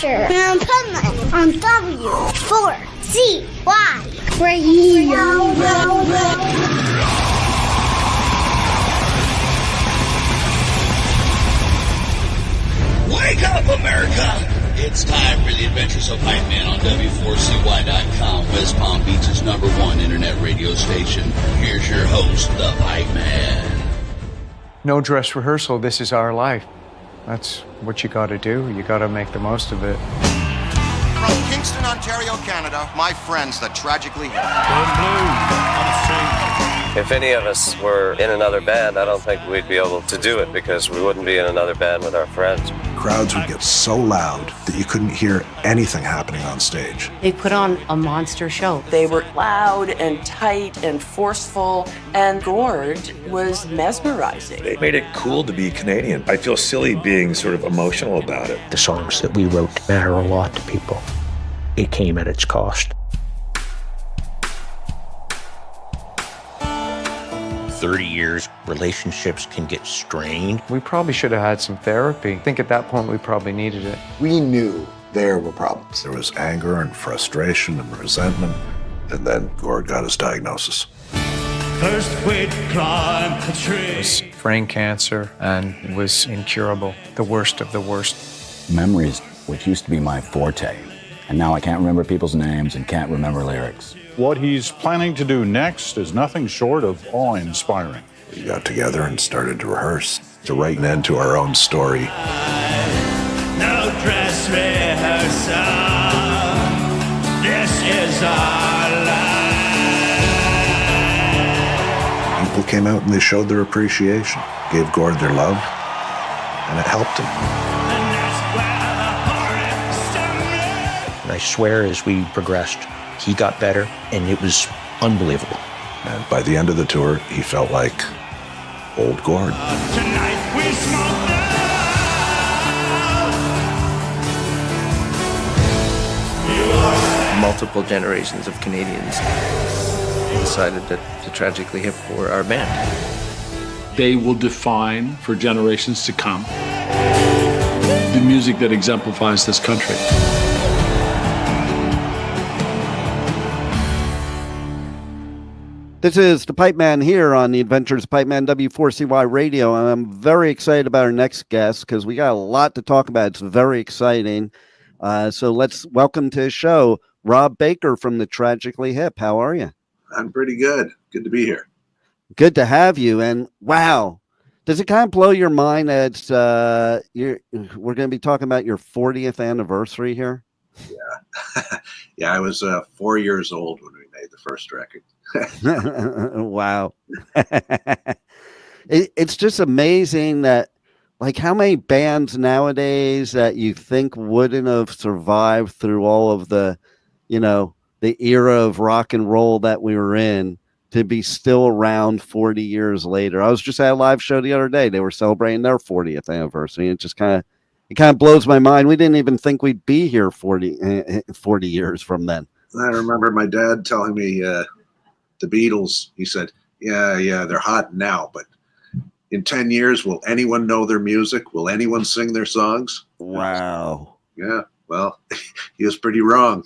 Adventure in Pipeman on W4CY Radio. Wake up, America! It's time for the Adventures of Pipeman on W4CY.com, West Palm Beach's #1 internet radio station. Here's your host, the Pipeman. No dress rehearsal, this is our life. That's what you gotta do. You gotta make the most of it. From Kingston, Ontario, Canada, my friends, the Tragically Hip. If any of us were in another band, I don't think we'd be able to do it because we wouldn't be in another band with our friends. Crowds would get so loud that you couldn't hear anything happening on stage. They put on a monster show. They were loud and tight and forceful, and Gord was mesmerizing. They made it cool to be Canadian. I feel silly being sort of emotional about it. The songs that we wrote matter a lot to people. It came at its cost. 30 years, relationships can get strained. We probably should have had some therapy. I think at that point we probably needed it. We knew there were problems. There was anger and frustration and resentment, and then Gord got his diagnosis. First we'd climb the tree. It was brain cancer and it was incurable. The worst of the worst. Memories, which used to be my forte, and now I can't remember people's names and can't remember lyrics. What he's planning to do next is nothing short of awe-inspiring. We got together and started to rehearse, to write an end to our own story. No dress rehearsal. This is our life. People came out and they showed their appreciation, gave Gord their love, and it helped him. And I swear as we progressed, he got better, and it was unbelievable. And by the end of the tour, he felt like old Gord. Tonight we smoke Multiple generations of Canadians decided that the Tragically Hip were our band. They will define for generations to come the music that exemplifies this country. This is the Pipeman here on the Adventures of Pipeman W4CY Radio, and I'm very excited about our next guest because we got a lot to talk about. It's very exciting. So let's welcome to the show Rob Baker from the Tragically Hip. How are you? I'm pretty good. Good to be here. Good to have you. And wow, does it kind of blow your mind that we're going to be talking about your 40th anniversary here? Yeah. Yeah, I was 4 years old when we made the first record. Wow. It's just amazing that, like, how many bands nowadays that you think wouldn't have survived through all of the, the era of rock and roll that we were in to be still around 40 years later. I was just at a live show the other day. They were celebrating their 40th anniversary. It just kind of blows my mind. We didn't even think we'd be here 40 years from then. I remember my dad telling me the Beatles, he said, yeah, they're hot now, but in 10 years, will anyone know their music? Will anyone sing their songs? Wow. Yeah, well, he was pretty wrong.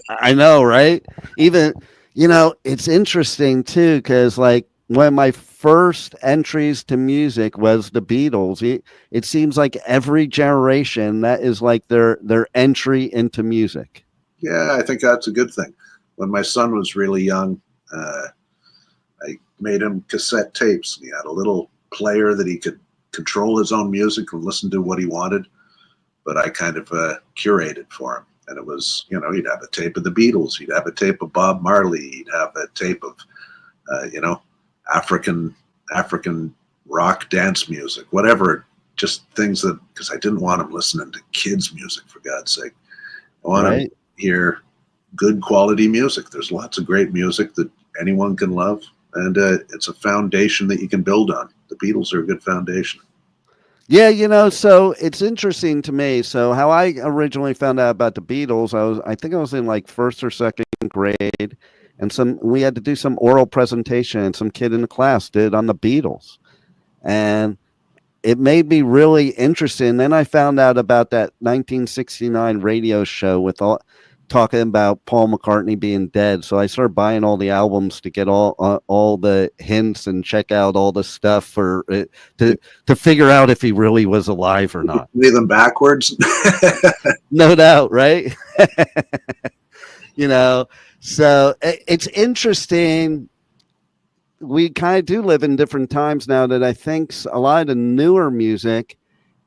I know, right? Even, it's interesting, too, because, like, one of my first entries to music was the Beatles. It seems like every generation, that is like their entry into music. Yeah, I think that's a good thing. When my son was really young, I made him cassette tapes. He had a little player that he could control his own music and listen to what he wanted, but I kind of curated for him. And it was, he'd have a tape of the Beatles, he'd have a tape of Bob Marley, he'd have a tape of, African rock dance music, whatever, just things that, because I didn't want him listening to kids' music, for God's sake. I want him to hear good quality music. There's lots of great music that anyone can love, and it's a foundation that you can build on. The Beatles are a good foundation. Yeah, so it's interesting to me. So how I originally found out about the Beatles, I think I was in like first or second grade, and we had to do some oral presentation, and some kid in the class did on the Beatles, and it made me really interested. Then I found out about that 1969 radio show with talking about Paul McCartney being dead. So I started buying all the albums to get all the hints and check out all the stuff for to figure out if he really was alive or not. Play them backwards. No doubt, right? You know, so it's interesting. We kind of do live in different times now that I think a lot of the newer music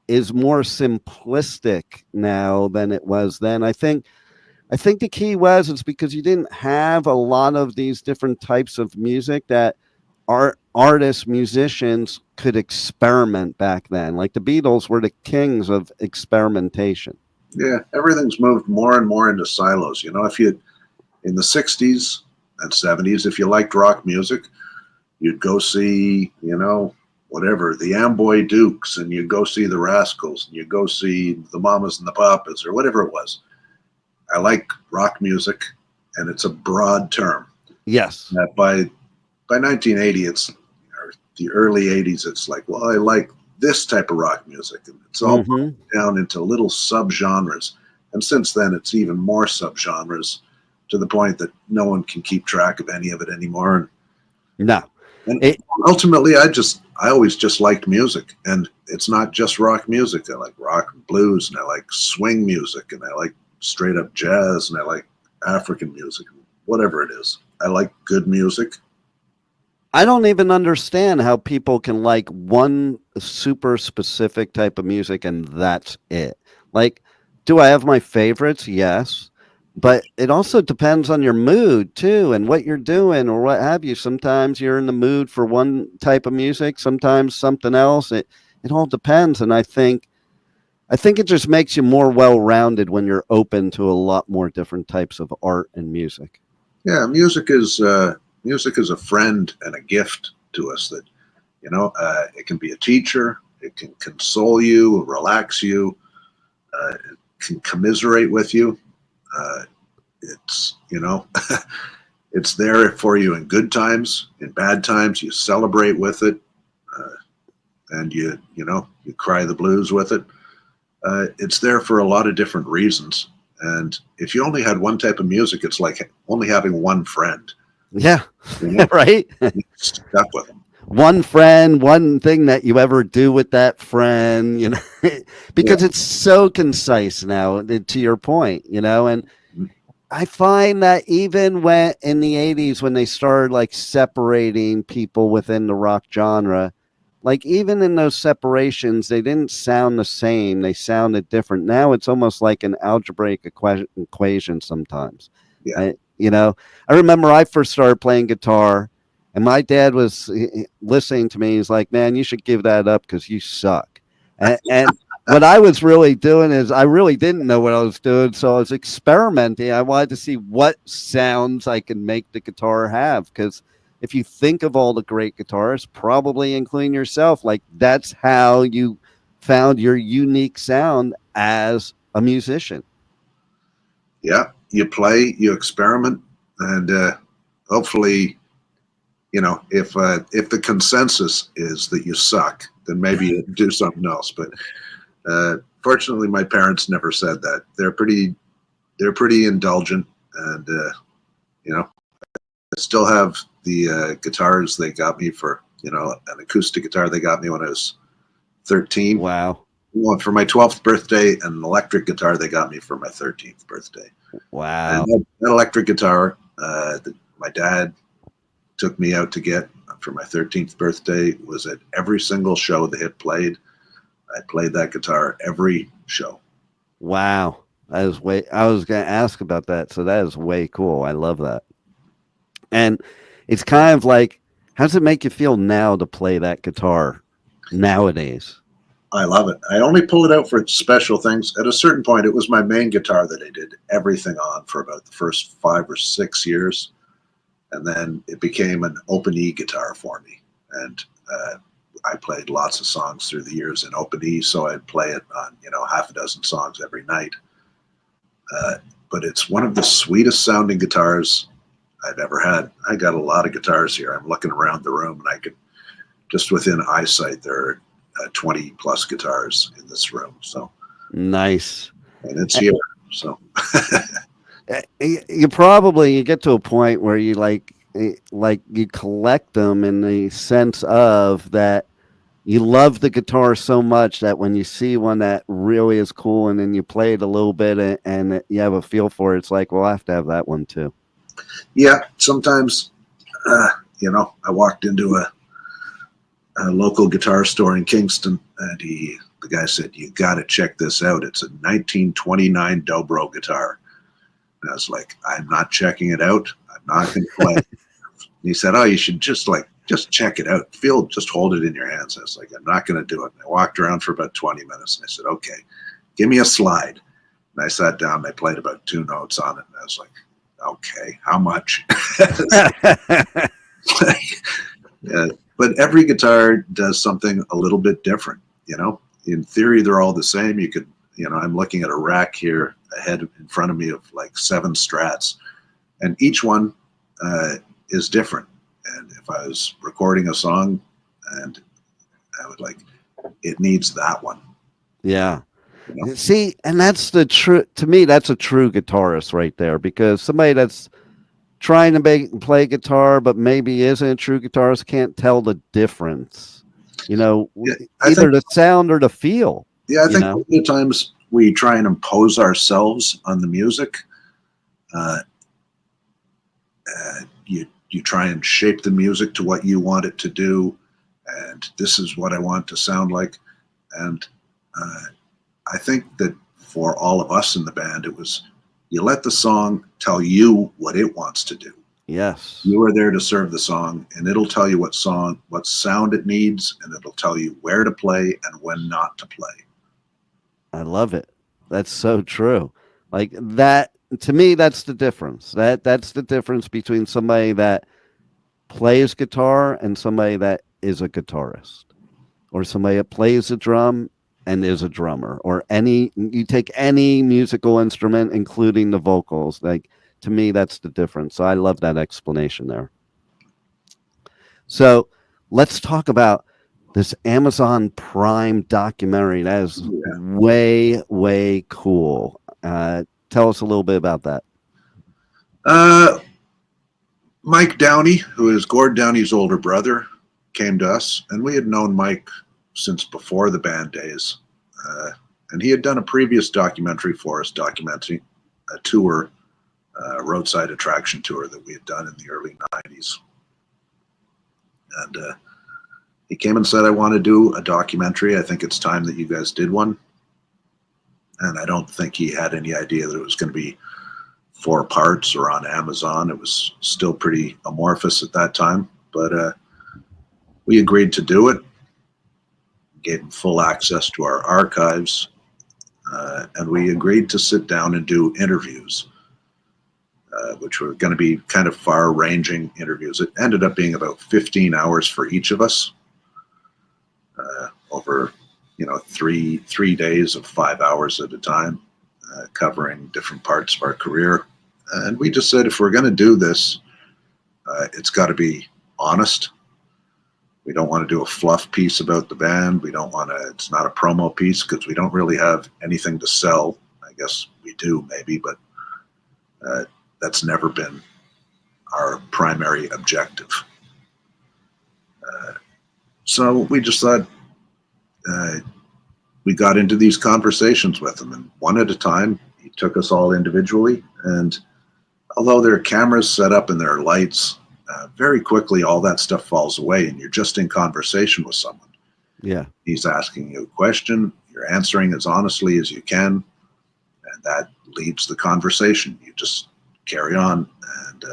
is more simplistic now than it was then. I think the key is because you didn't have a lot of these different types of music that artists, musicians could experiment back then. Like the Beatles were the kings of experimentation. Yeah, everything's moved more and more into silos. You know, if you, in the 60s and 70s, if you liked rock music, you'd go see, you know, whatever, the Amboy Dukes, and you'd go see the Rascals, and you'd go see the Mamas and the Papas, or whatever it was. I like rock music, and it's a broad term. Yes. By 1980, or the early 80s, it's like, well, I like this type of rock music, and it's all broken down into little subgenres. And since then, it's even more subgenres, to the point that no one can keep track of any of it anymore. No. And ultimately, I always just liked music, and it's not just rock music. I like rock and blues, and I like swing music, and I like straight up jazz, and I like African music, whatever it is. I like good music. I don't even understand how people can like one super specific type of music and that's it. Like, do I have my favorites? Yes. But it also depends on your mood too, and what you're doing or what have you. Sometimes you're in the mood for one type of music, sometimes something else. It all depends. And I think it just makes you more well-rounded when you're open to a lot more different types of art and music. Yeah, music is a friend and a gift to us. That, you know, it can be a teacher, it can console you, relax you, it can commiserate with you. It's, you know, it's there for you in good times, in bad times. You celebrate with it, and you cry the blues with it. It's there for a lot of different reasons. And if you only had one type of music, it's like only having one friend. Yeah, you know? Right. Stuck with them. One friend, one thing that you ever do with that friend, you know, because it's so concise now, to your point, you know. And I find that even when in the 80s, when they started like separating people within the rock genre, like even in those separations, they didn't sound the same. They sounded different. Now it's almost like an algebraic equation sometimes. Yeah. You know, I remember I first started playing guitar, and my dad was listening to me. He's like, man, you should give that up because you suck. And what I was really doing is I really didn't know what I was doing. So I was experimenting. I wanted to see what sounds I could make the guitar have. Because if you think of all the great guitarists, probably including yourself, like that's how you found your unique sound as a musician. Yeah. You play, you experiment, and hopefully, you know, if the consensus is that you suck, then maybe you do something else. But fortunately, my parents never said that. They're pretty indulgent, and you know, I still have the guitars they got me for, you know, an acoustic guitar they got me when I was 13. Wow. One for my 12th birthday, and an electric guitar they got me for my 13th birthday. Wow. And that electric guitar that my dad took me out to get for my 13th birthday was at every single show that it played. I played that guitar every show. Wow. I was going to ask about that. So that is way cool. I love that. And it's kind of like, how does it make you feel now to play that guitar nowadays? I love it. I only pull it out for special things. At a certain point, it was my main guitar that I did everything on for about the first 5 or 6 years. And then it became an open E guitar for me. And I played lots of songs through the years in open E, so I'd play it on, you know, half a dozen songs every night. But it's one of the sweetest sounding guitars I've ever had. I got a lot of guitars here. I'm looking around the room, and I could, just within eyesight, there are 20 plus guitars in this room. So nice. And it's here. So you get to a point where you like you collect them in the sense of that you love the guitar so much that when you see one that really is cool and then you play it a little bit and you have a feel for it, it's like, well, I have to have that one too. Yeah, sometimes, I walked into a local guitar store in Kingston, and the guy said, "You got to check this out. It's a 1929 Dobro guitar." And I was like, "I'm not checking it out. I'm not going to play." And he said, "Oh, you should just check it out. Just hold it in your hands." I was like, "I'm not going to do it." And I walked around for about 20 minutes, and I said, "Okay, give me a slide." And I sat down, and I played about 2 notes on it, and I was like, "Okay, how much?" But every guitar does something a little bit different, In theory, they're all the same. You could, I'm looking at a rack here ahead in front of me of like 7 Strats, and each one is different. And if I was recording a song, and I would it needs that one. Yeah. See, and that's to me, that's a true guitarist right there, because somebody that's trying to play guitar, but maybe isn't a true guitarist, can't tell the difference, either the sound or the feel. Yeah, I think a lot of times we try and impose ourselves on the music. You try and shape the music to what you want it to do, and this is what I want to sound like. And I think that for all of us in the band, it was, you let the song tell you what it wants to do. Yes. You are there to serve the song, and it'll tell you what sound it needs, and it'll tell you where to play and when not to play. I love it. That's so true. Like that, to me, that's the difference. That's the difference between somebody that plays guitar and somebody that is a guitarist, or somebody that plays a drum and is a drummer, or you take any musical instrument, including the vocals. Like, to me, that's the difference. So I love that explanation there. So let's talk about this Amazon Prime documentary. That is way, way cool. Tell us a little bit about that. Mike Downey, who is Gord Downey's older brother, came to us, and we had known Mike since before the band days. And he had done a previous documentary for us, documenting a tour, roadside attraction tour that we had done in the early 90s. And he came and said, "I want to do a documentary. I think it's time that you guys did one." And I don't think he had any idea that it was going to be 4 parts or on Amazon. It was still pretty amorphous at that time, but we agreed to do it. Gave him full access to our archives, and we agreed to sit down and do interviews, which were going to be kind of far-ranging interviews. It ended up being about 15 hours for each of us, over 3 days of 5 hours at a time, covering different parts of our career. And we just said, if we're going to do this, it's got to be honest. We don't want to do a fluff piece about the band. It's not a promo piece, because we don't really have anything to sell. I guess we do, maybe, but that's never been our primary objective. So we just thought, we got into these conversations with him, and one at a time. He took us all individually, and although there are cameras set up and there are lights, very quickly all that stuff falls away, and you're just in conversation with someone. Yeah. He's asking you a question, you're answering as honestly as you can, and that leads the conversation. You just carry on, and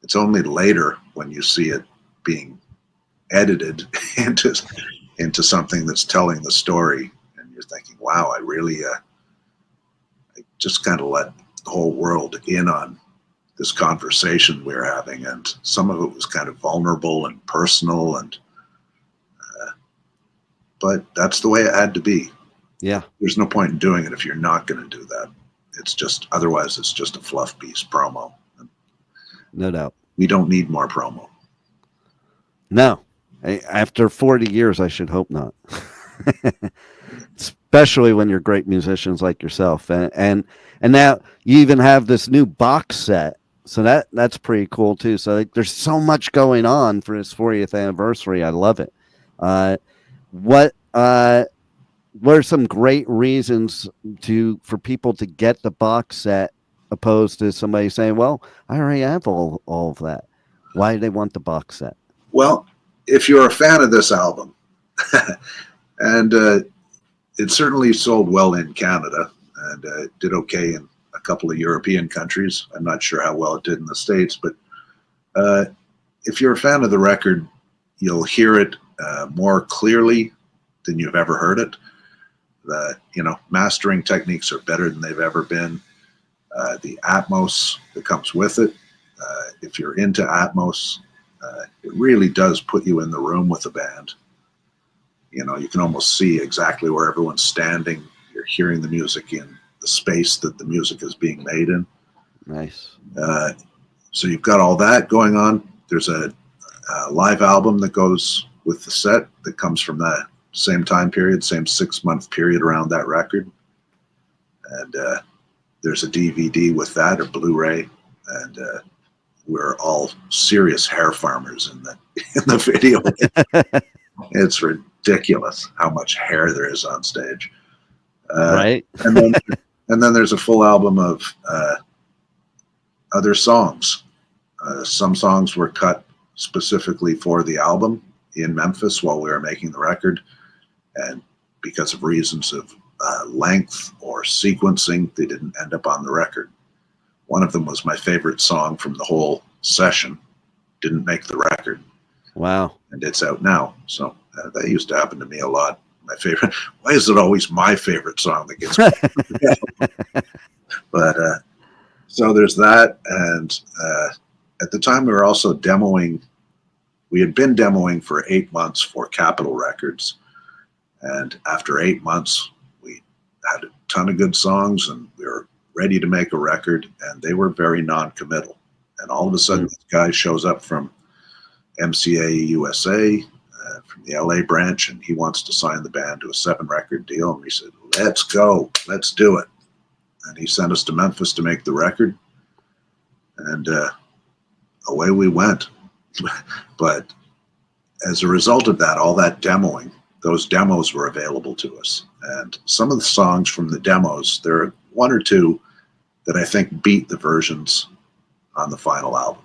it's only later when you see it being edited into something that's telling the story, and you're thinking, wow, I really I just kind of let the whole world in on this conversation we're having, and some of it was kind of vulnerable and personal, and but that's the way it had to be. Yeah. There's no point in doing it if you're not going to do that. Otherwise it's just a fluff piece promo. No doubt. We don't need more promo. No. After 40 years, I should hope not. Especially when you're great musicians like yourself, and now you even have this new box set, so that's pretty cool too. So like, there's so much going on for his 40th anniversary. I love it. What are some great reasons for people to get the box set, opposed to somebody saying, "Well, I already have all of that"? Why do they want the box set? Well, if you're a fan of this album, and it certainly sold well in Canada, and it did okay in a couple of European countries. I'm not sure how well it did in the States, but if you're a fan of the record, you'll hear it more clearly than you've ever heard it. The mastering techniques are better than they've ever been. The Atmos that comes with it, if you're into Atmos, it really does put you in the room with the band. You can almost see exactly where everyone's standing. You're hearing the music in the space that the music is being made in. Nice. So you've got all that going on. There's a live album that goes with the set that comes from that same time period, same 6-month period around that record. And there's a DVD with that, or Blu-ray. And we're all serious hair farmers in the video. It's ridiculous how much hair there is on stage. Right. and then there's a full album of other songs. Some songs were cut specifically for the album in Memphis while we were making the record, and because of reasons of length or sequencing, they didn't end up on the record. One of them was my favorite song from the whole session, didn't make the record. Wow. And it's out now. So that used to happen to me a lot. My favorite. Why is it always my favorite song that gets? But so there's that. And at the time we were also demoing. We had been demoing for 8 months for Capitol Records. And after 8 months, we had a ton of good songs and we were ready to make a record, and they were very non-committal. And all of a sudden, this guy shows up from MCA USA, from the LA branch, and he wants to sign the band to a 7-record deal. And we said, let's go, let's do it. And he sent us to Memphis to make the record. And away we went. But as a result of that, all that demoing, those demos were available to us. And some of the songs from the demos, there are 1 or 2 that I think beat the versions on the final album.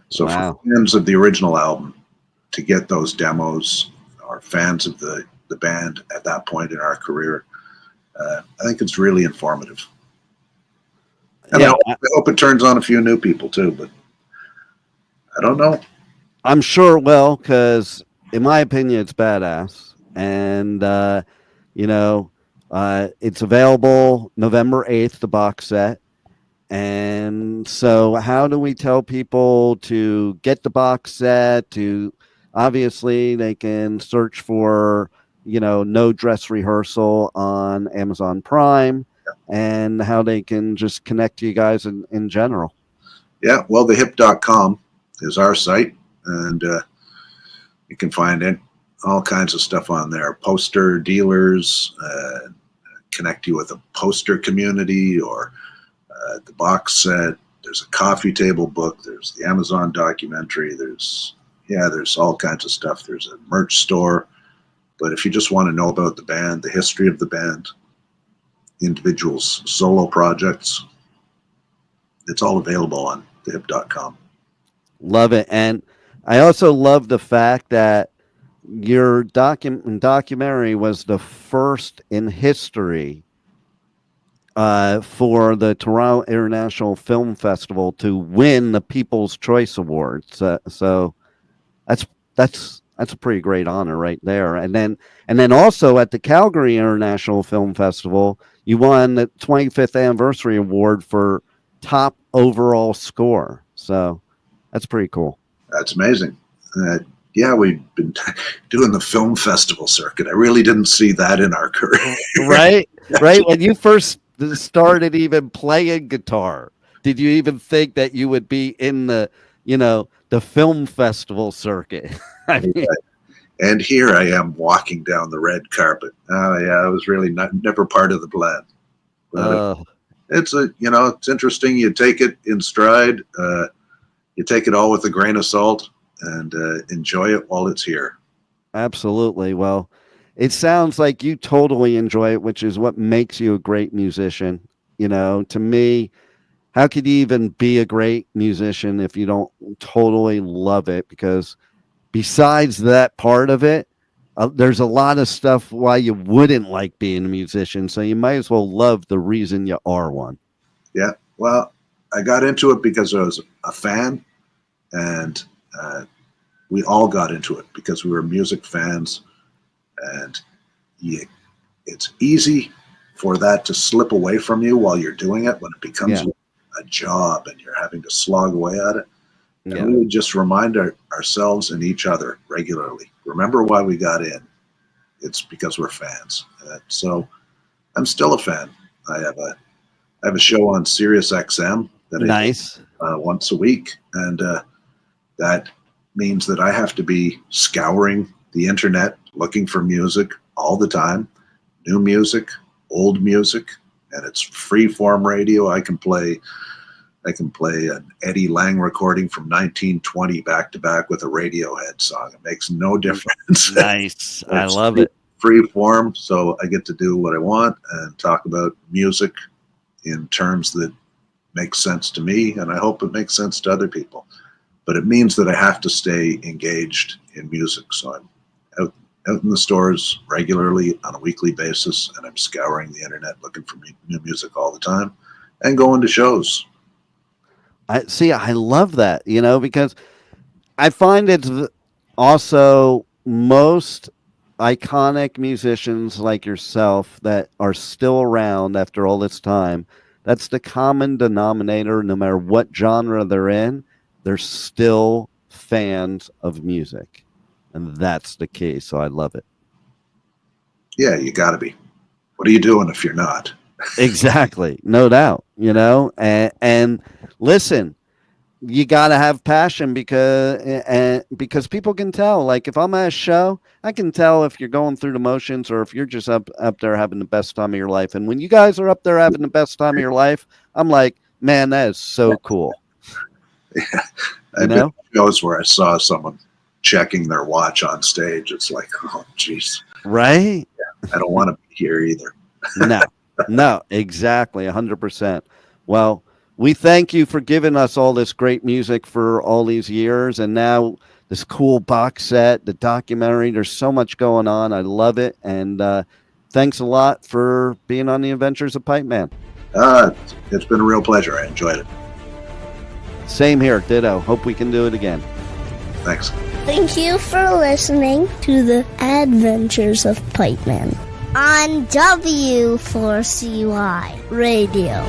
So wow. For fans of the original album, to get those demos, or fans of the band at that point in our career, I think it's really informative. And yeah, I hope it turns on a few new people too, but I don't know. I'm sure it will, because in my opinion, it's badass. And, it's available November 8th, the box set. And so how do we tell people to get the box set? Obviously, they can search for, No Dress Rehearsal on Amazon Prime, and how they can just connect to you guys in general. Yeah, well, thehip.com is our site, and you can find all kinds of stuff on there. Poster dealers, connect you with a poster community, or the box set. There's a coffee table book. There's the Amazon documentary. There's all kinds of stuff. There's a merch store. But if you just want to know about the band, the history of the band, individuals' solo projects, it's all available on thehip.com. Love it. And I also love the fact that your documentary was the first in history for the Toronto International Film Festival to win the People's Choice Award. So that's a pretty great honor right there. And then also at the Calgary International Film Festival, you won the 25th anniversary award for top overall score. So that's pretty cool. That's amazing. Yeah, we've been doing the film festival circuit. I really didn't see that in our career. Right. When you first started even playing guitar, did you even think that you would be in the the film festival circuit. I mean, and here I am walking down the red carpet. Oh yeah, I was really never part of the plan. It's it's interesting. You take it in stride. You take it all with a grain of salt and enjoy it while it's here. Absolutely. Well, it sounds like you totally enjoy it, which is what makes you a great musician. To me, how could you even be a great musician if you don't totally love it? Because besides that part of it, there's a lot of stuff why you wouldn't like being a musician. So you might as well love the reason you are one. Yeah. Well, I got into it because I was a fan, and we all got into it because we were music fans, and it's easy for that to slip away from you while you're doing it when it becomes a job and you're having to slog away at it. And we would just remind ourselves and each other regularly, remember why we got in. It's because we're fans. So I'm still a fan. I have a show on Sirius XM that I do, once a week, and that means that I have to be scouring the internet looking for music all the time, new music, old music, and it's free form radio. I can play an Eddie Lang recording from 1920 back to back with a Radiohead song. It makes no difference. Nice. I love it. Free form, so I get to do what I want and talk about music in terms that make sense to me, and I hope it makes sense to other people. But it means that I have to stay engaged in music, so I'm out in the stores regularly on a weekly basis, and I'm scouring the internet looking for new music all the time and going to shows. I love that, because I find it's also most iconic musicians like yourself that are still around after all this time. That's the common denominator. No matter what genre they're in, they're still fans of music. And that's the key. So I love it. Yeah, you got to be. What are you doing if you're not? Exactly. No doubt, and listen, you got to have passion because people can tell. Like if I'm at a show, I can tell if you're going through the motions or if you're just up there having the best time of your life. And when you guys are up there having the best time of your life, I'm like, man, that is so cool. Yeah. I've been to shows where I saw someone checking their watch on stage. It's like, oh, jeez. Right? Yeah, I don't want to be here either. No, exactly, 100%. Well, we thank you for giving us all this great music for all these years, and now this cool box set, the documentary. There's so much going on. I love it, and thanks a lot for being on the Adventures of Pipeman. It's been a real pleasure. I enjoyed it. Same here, ditto. Hope we can do it again. Thanks. Thank you for listening to the Adventures of Pipeman on W4CY Radio.